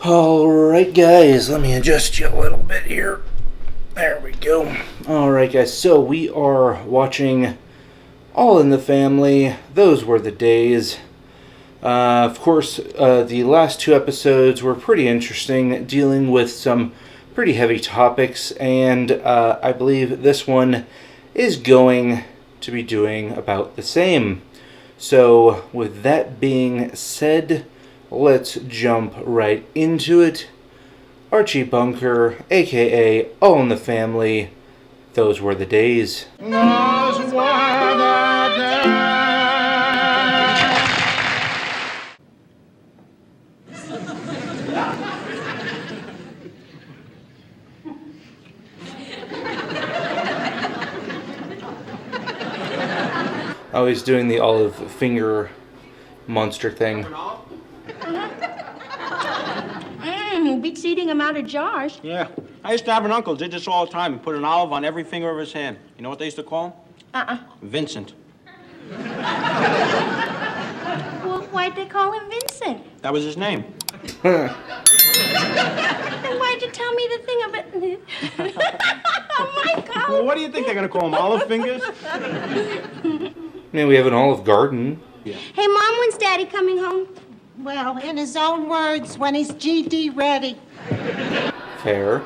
Alright guys, let me adjust you a little bit here. There we go. Alright guys, so we are watching All in the Family. Those were the days. Of course, the last two episodes were pretty interesting, dealing with some pretty heavy topics, and I believe this one is going to be doing about the same. So, with that being said, let's jump right into it. Archie Bunker, aka All in the Family. Those were the days. Those were the days. Oh, he's doing the olive finger monster thing. Beats eating them out of jars. Yeah. I used to have an uncle did this all the time and put an olive on every finger of his hand. You know what they used to call him? Vincent. Well, why'd they call him Vincent? That was his name. Then why'd you tell me the thing about... Oh, my God. Well, what do you think they're going to call him? Olive fingers? I mean, we have an olive garden. Yeah. Hey, Mom, when's Daddy coming home? Well, in his own words, when he's GD ready. Fair.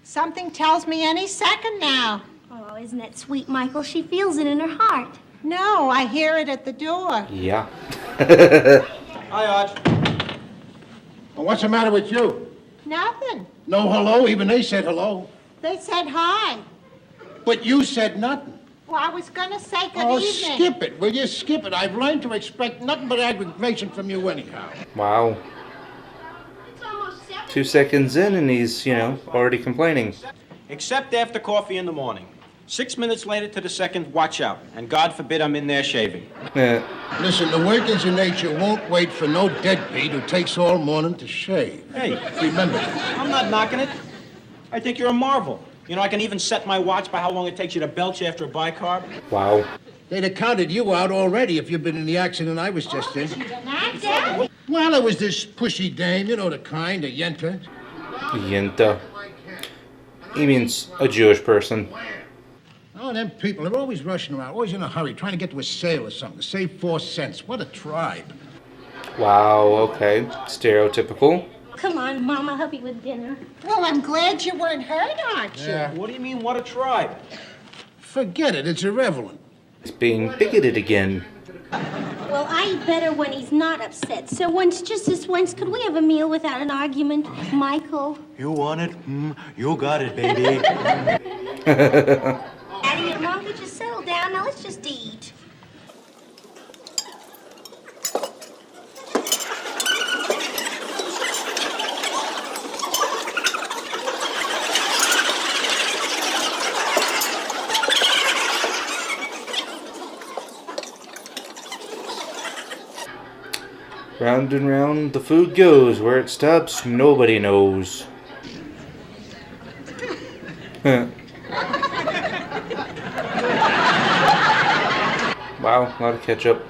Something tells me any second now. Oh, isn't that sweet, Michael? She feels it in her heart. No, I hear it at the door. Yeah. Hi, Arch. Well, what's the matter with you? Nothing. No hello? Even they said hello. They said hi. But you said nothing. Well, I was gonna say good Oh, evening. skip it. Will you skip it? I've learned to expect nothing but aggravation from you anyhow. Wow. It's almost 7. 2 seconds in and he's, already complaining. Except after coffee in the morning. 6 minutes later to the second, watch out. And God forbid I'm in there shaving. Listen, the workings of nature won't wait for no deadbeat who takes all morning to shave. Hey, Remember, I'm not knocking it. I think you're a marvel. You know, I can even set my watch by how long it takes you to belch after a bicarb. Wow. they'd have counted you out already if you'd been in the accident I was just in. Dad? Well, it was this pushy dame, you know the kind, a yenta. Yenta. He means a Jewish person. Oh, them people, they're always rushing around, always in a hurry, trying to get to a sale or something, to save 4 cents. What a tribe. Wow, okay. Stereotypical. Come on, Mom, I'll help you with dinner. Well, I'm glad you weren't hurt, aren't you? Yeah. What do you mean, what a tribe? Forget it, it's irrelevant. He's being bigoted again. Well, I eat better when he's not upset. So once, just this once, could we have a meal without an argument, Michael? You want it? You got it, baby. Daddy and Mom, could you settle down? Now let's just eat. Round and round the food goes. Where it stops, nobody knows. Wow, a lot of ketchup.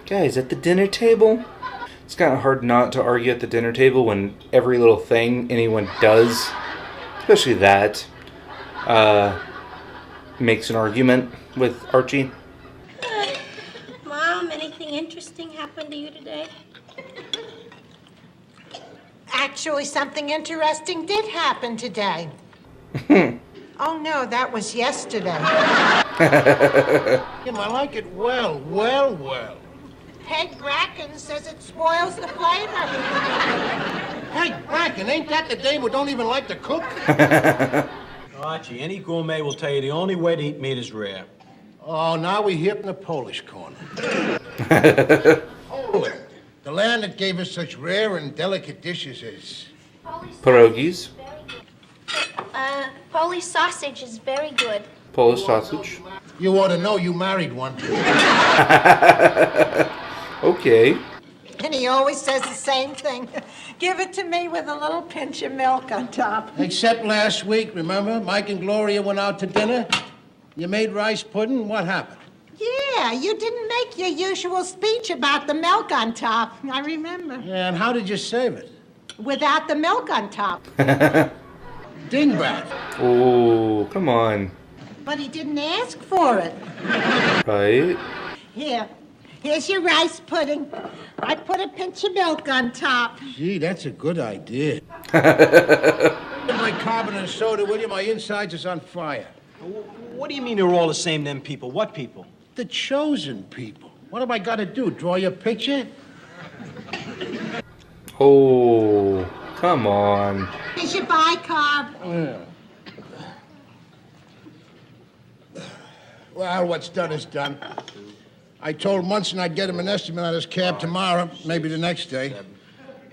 Guys, at the dinner table, it's kind of hard not to argue at the dinner table when every little thing anyone does, especially that, makes an argument with Archie. Mom, anything interesting happened to you today? Actually, something interesting did happen today. Oh, no, that was yesterday. I like it well. Peg Bracken says it spoils the flavor. Hey, Bracken, ain't that the dame who don't even like to cook? Archie, any gourmet will tell you the only way to eat meat is rare. Oh, now we hear from the Polish corner. Poland, the land that gave us such rare and delicate dishes as... Pierogies, Polish sausage is very good. Polish sausage. You ought to know you married one. Okay. And he always says the same thing. Give it to me with a little pinch of milk on top. Except last week, remember? Mike and Gloria went out to dinner. You made rice pudding. What happened? Yeah, you didn't make your usual speech about the milk on top. I remember. Yeah, and how did you save it? Without the milk on top. Dingbat. Oh, come on. But he didn't ask for it. Right? Here's your rice pudding. I put a pinch of milk on top. Gee, that's a good idea. My carbonate soda, will you? My insides is on fire. What do you mean they're all the same, them people? What people? The chosen people. What have I got to do? Draw your picture? Oh, come on. Here's your bicarb. Well, what's done is done. I told Munson I'd get him an estimate on his cab tomorrow, maybe the next day.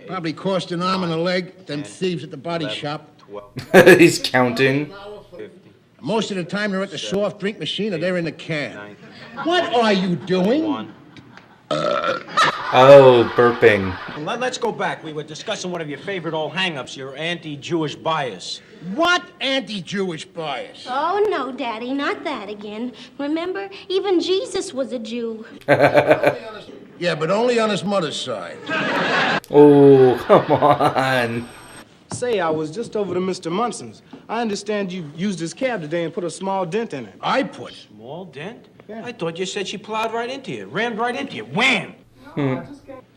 Probably cost an arm and a leg, them thieves at the body shop. He's counting. Most of the time they're at the soft drink machine or they're in the can. What are you doing? Oh, burping. Let's go back. We were discussing one of your favorite old hang-ups, your anti-Jewish bias. What anti-Jewish bias? Oh, no, Daddy, not that again. Remember, even Jesus was a Jew. Yeah, but only on his mother's side. Oh, come on. Say, I was just over to Mr. Munson's. I understand you used his cab today and put a small dent in it. I put. Small dent? Yeah. I thought you said she plowed right into you, rammed right into you. Wham!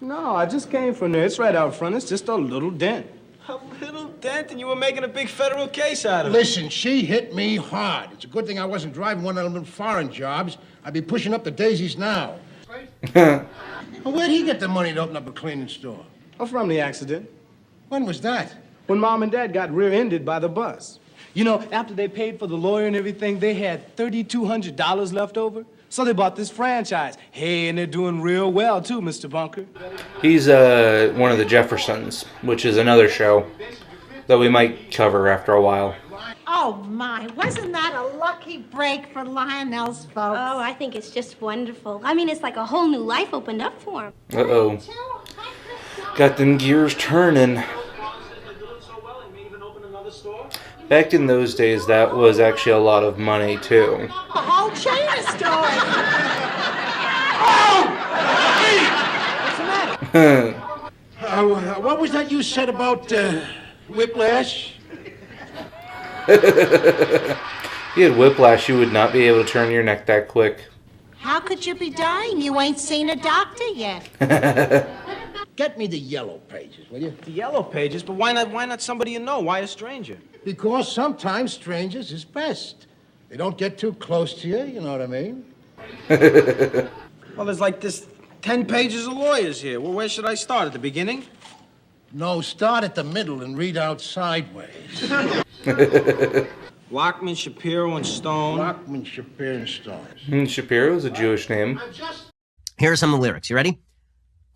No, I just came from there. It's right out front. It's just a little dent. A little dent, and you were making a big federal case out of it. Listen, she hit me hard. It's a good thing I wasn't driving one of them foreign jobs. I'd be pushing up the daisies now. Well, where'd he get the money to open up a cleaning store? Oh, from the accident. When was that? When Mom and Dad got rear-ended by the bus. You know, after they paid for the lawyer and everything, they had $3,200 left over. So they bought this franchise. Hey, and they're doing real well, too, Mr. Bunker. He's one of the Jeffersons, which is another show that we might cover after a while. Oh, my. Wasn't that a lucky break for Lionel's folks? Oh, I think it's just wonderful. I mean, it's like a whole new life opened up for him. Uh-oh. Got them gears turning. Back in those days, that was actually a lot of money, too. A whole chain of stores. What was that you said about whiplash? If you had whiplash, you would not be able to turn your neck that quick. How could you be dying? You ain't seen a doctor yet. Get me the yellow pages, will you? The yellow pages, but why not somebody you know? Why a stranger? Because sometimes strangers is best. They don't get too close to you, you know what I mean? Well, there's like this 10 pages of lawyers here. Well, where should I start? At the beginning? No, start at the middle and read out sideways. Lockman, Shapiro, and Stone. Lockman, Shapiro, and Stone. Shapiro's a Jewish name. Here are some of the lyrics. You ready?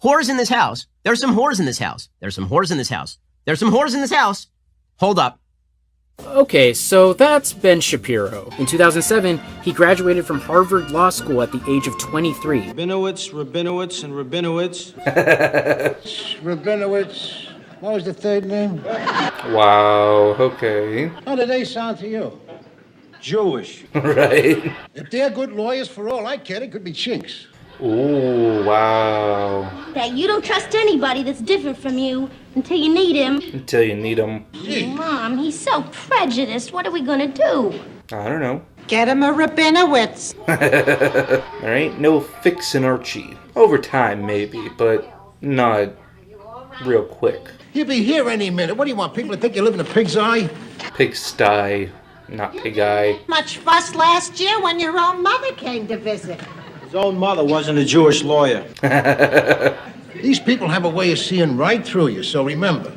Whores in this house. There's some whores in this house. There's some whores in this house. There's some whores in this house. Hold up. Okay, so that's Ben Shapiro. In 2007, he graduated from Harvard Law School at the age of 23. Rabinowitz, and Rabinowitz. Rabinowitz. What was the third name? Wow, okay. How do they sound to you? Jewish. Right. If they're good lawyers, for all I care, they could be chinks. Ooh, wow. That you don't trust anybody that's different from you until you need him. Until you need them. Mom, he's so prejudiced. What are we gonna do? I don't know. Get him a Rabinowitz. There ain't no fixin' Archie. Over time, maybe, but not real quick. He'll be here any minute. What do you want, people to think you live in a pig's eye? Pigsty, not pig eye. Much fuss last year when your own mother came to visit. His own mother wasn't a Jewish lawyer. These people have a way of seeing right through you, so remember.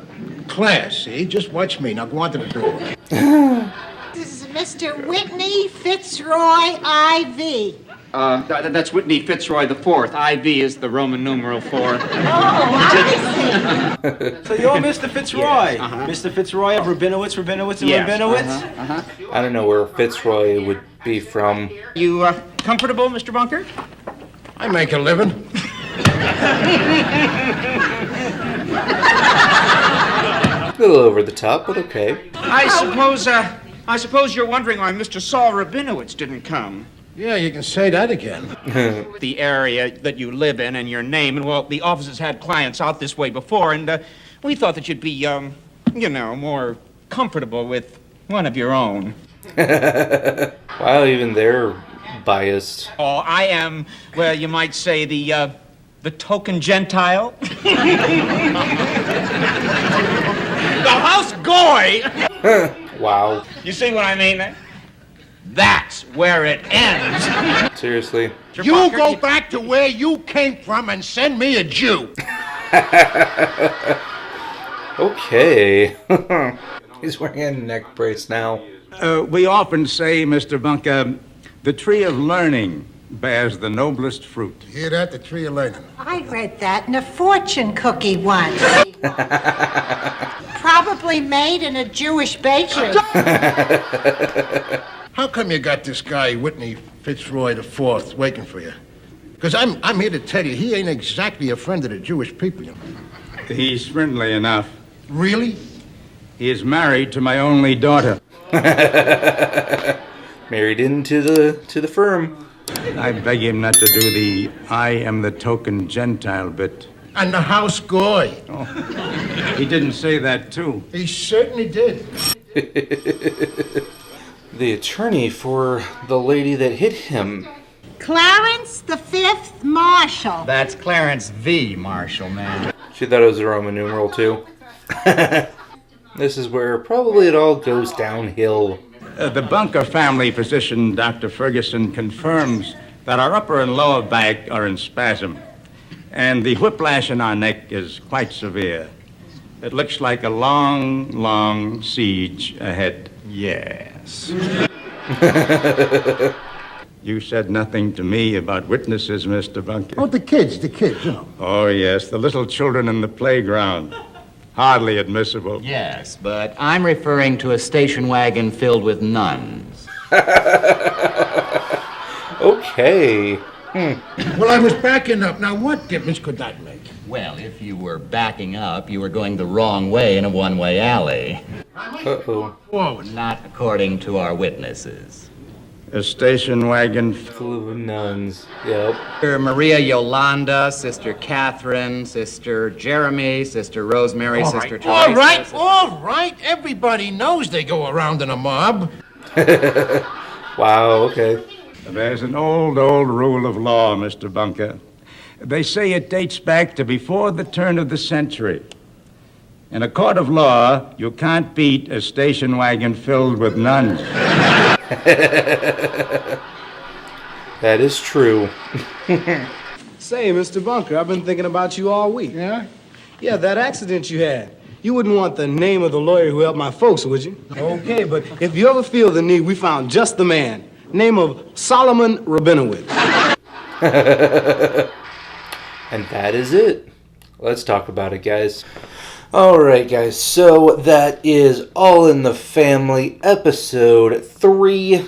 Class, see? Just watch me. Now go on to the door. This is Mr. Whitney Fitzroy I.V. That's Whitney Fitzroy the Fourth. IV is the Roman numeral 4. Oh, I see. So you're Mr. Fitzroy. Yes, uh-huh. Mr. Fitzroy of Rabinowitz, and Yes, Rabinowitz. I don't know where Fitzroy would be from. You comfortable, Mr. Bunker? I make a living. A little over the top, but okay. I suppose you're wondering why Mr. Saul Rabinowitz didn't come. Yeah, you can say that again. The area that you live in and your name, and well, the office has had clients out this way before, and we thought that you'd be, more comfortable with one of your own. Wow, even they're biased. Oh, I am, well, you might say the token Gentile. The house goy! Wow. You see what I mean? That's where it ends. Seriously. You go back to where you came from and send me a Jew. Okay. He's wearing a neck brace now. We often say, Mr. Bunker, the tree of learning bears the noblest fruit. You hear that? The tree of learning. I read that in a fortune cookie once. Probably made in a Jewish bakery. How come you got this guy, Whitney Fitzroy IV, waiting for you? Because I'm here to tell you, he ain't exactly a friend of the Jewish people. You know? He's friendly enough. Really? He is married to my only daughter. Married into the firm. I beg him not to do the I am the token Gentile bit. And the house goy. Oh, he didn't say that, too. He certainly did. The attorney for the lady that hit him. Clarence the Fifth Marshall. That's Clarence V. Marshall, man. She thought it was a Roman numeral, too. This is where probably it all goes downhill. The Bunker family physician, Dr. Ferguson, confirms that our upper and lower back are in spasm, and the whiplash in our neck is quite severe. It looks like a long, long siege ahead. Yes. You said nothing to me about witnesses, Mr. Bunker. Oh, the kids, you know. Oh, yes, the little children in the playground. Hardly admissible. Yes, but I'm referring to a station wagon filled with nuns. Okay. Well, I was backing up. Now, what difference could that make? Well, if you were backing up, you were going the wrong way in a one-way alley. Uh-oh. Forward. Not according to our witnesses. A station wagon Full of nuns. Yep. Sister Maria Yolanda, Sister Catherine, Sister Jeremy, Sister Rosemary, Sister Teresa. All right. Everybody knows they go around in a mob. Wow, okay. There's an old rule of law, Mr. Bunker. They say it dates back to before the turn of the century. In a court of law, you can't beat a station wagon filled with nuns. That is true. Say, Mr. Bunker, I've been thinking about you all week. Yeah? Yeah, that accident you had. You wouldn't want the name of the lawyer who helped my folks, would you? Okay, but if you ever feel the need, we found just the man. Name of Solomon Rabinowitz. And that is it. Let's talk about it, guys. Alright, guys, so that is All in the Family, episode 3.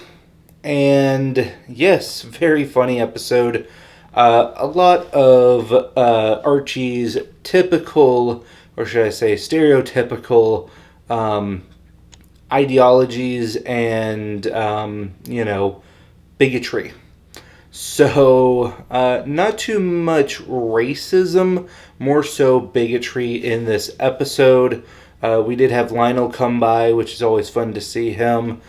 And yes, very funny episode. A lot of Archie's typical, or should I say stereotypical, ideologies and, bigotry. So, not too much racism, more so bigotry in this episode. We did have Lionel come by, which is always fun to see him.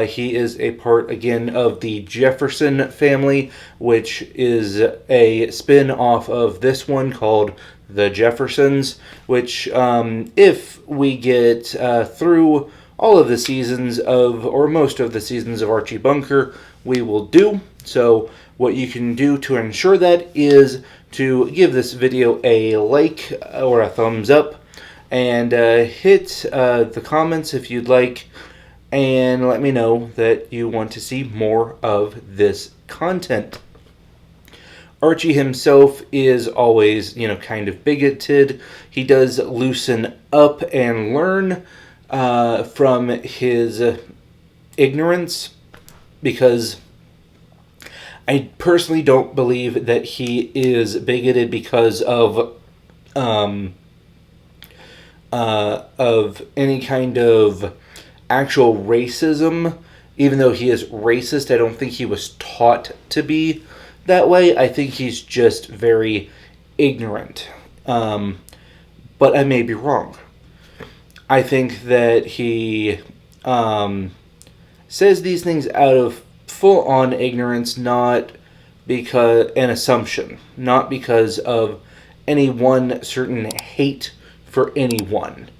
He is a part, again, of the Jefferson family, which is a spin-off of this one called The Jeffersons, which, if we get through all of the seasons of, or most of the seasons of Archie Bunker, we will do. So what you can do to ensure that is to give this video a like or a thumbs up, and hit the comments if you'd like, and let me know that you want to see more of this content. Archie himself is always, kind of bigoted. He does loosen up and learn from his ignorance, because I personally don't believe that he is bigoted because of any kind of actual racism. Even though he is racist, I don't think he was taught to be that way. I think he's just very ignorant. But I may be wrong. I think that he says these things out of full-on ignorance, not because an assumption, not because of any one certain hate for anyone.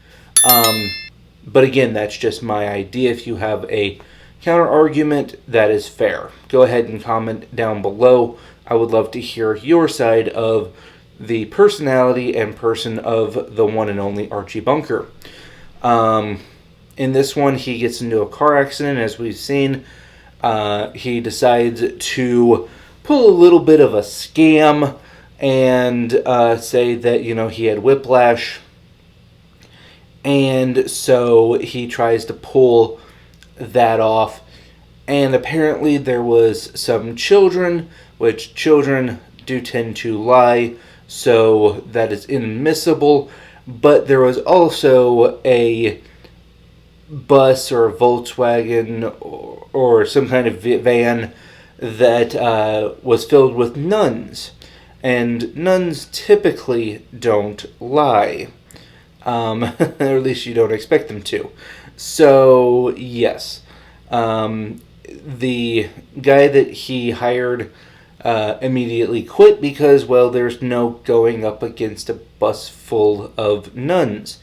But again, that's just my idea. If you have a counter argument, that is fair. Go ahead and comment down below. I would love to hear your side of the personality and person of the one and only Archie Bunker. In this one, he gets into a car accident, as we've seen. He decides to pull a little bit of a scam and say that, he had whiplash. And so he tries to pull that off. And apparently there was some children, which children do tend to lie, so that is inadmissible. But there was also a bus or a Volkswagen or some kind of van that was filled with nuns. And nuns typically don't lie. Or at least you don't expect them to. So, yes. The guy that he hired immediately quit because, well, there's no going up against a bus full of nuns.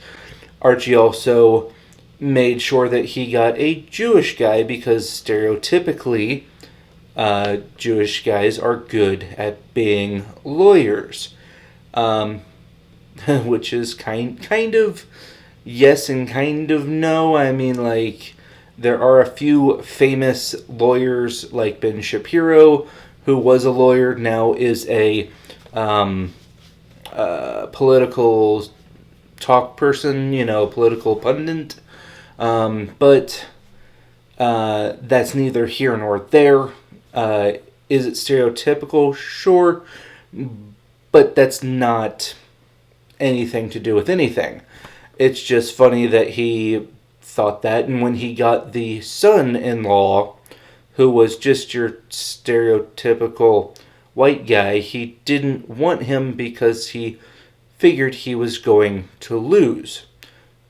Archie also made sure that he got a Jewish guy because stereotypically Jewish guys are good at being lawyers. Which is kind of yes and kind of no. I mean, like, there are a few famous lawyers like Ben Shapiro, who was a lawyer, now is a political talk person, political pundit. But that's neither here nor there. Is it stereotypical? Sure. But that's not anything to do with anything. It's just funny that he thought that, and when he got the son-in-law, who was just your stereotypical white guy, he didn't want him because he figured he was going to lose.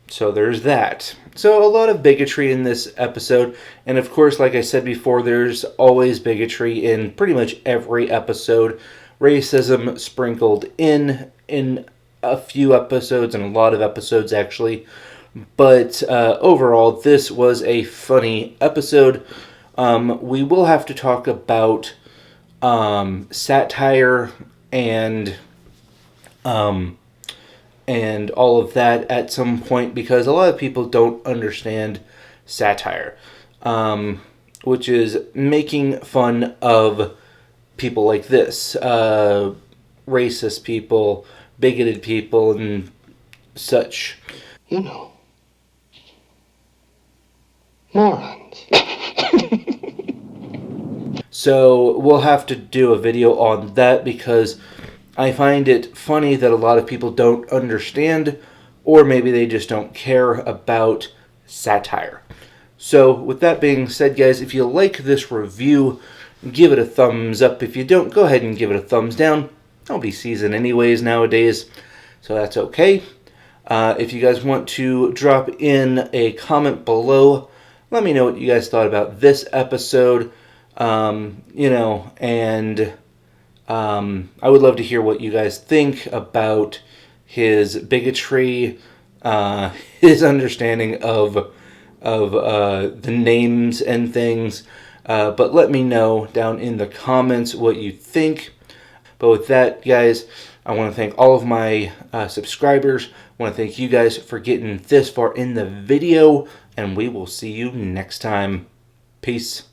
So there's that. So a lot of bigotry in this episode, and of course, like I said before, there's always bigotry in pretty much every episode. Racism sprinkled in a few episodes, and a lot of episodes actually. But overall, this was a funny episode. We will have to talk about satire and all of that at some point, because a lot of people don't understand satire, which is making fun of people like this, racist people, bigoted people, and such. Morons. So we'll have to do a video on that, because I find it funny that a lot of people don't understand, or maybe they just don't care about satire. So with that being said, guys, if you like this review, give it a thumbs up. If you don't, go ahead and give it a thumbs down. I'll be seasoned anyways nowadays, so that's okay. If you guys want to drop in a comment below, let me know what you guys thought about this episode. And I would love to hear what you guys think about his bigotry, his understanding of the names and things. But let me know down in the comments what you think. But with that, guys, I want to thank all of my subscribers. I want to thank you guys for getting this far in the video, and we will see you next time. Peace.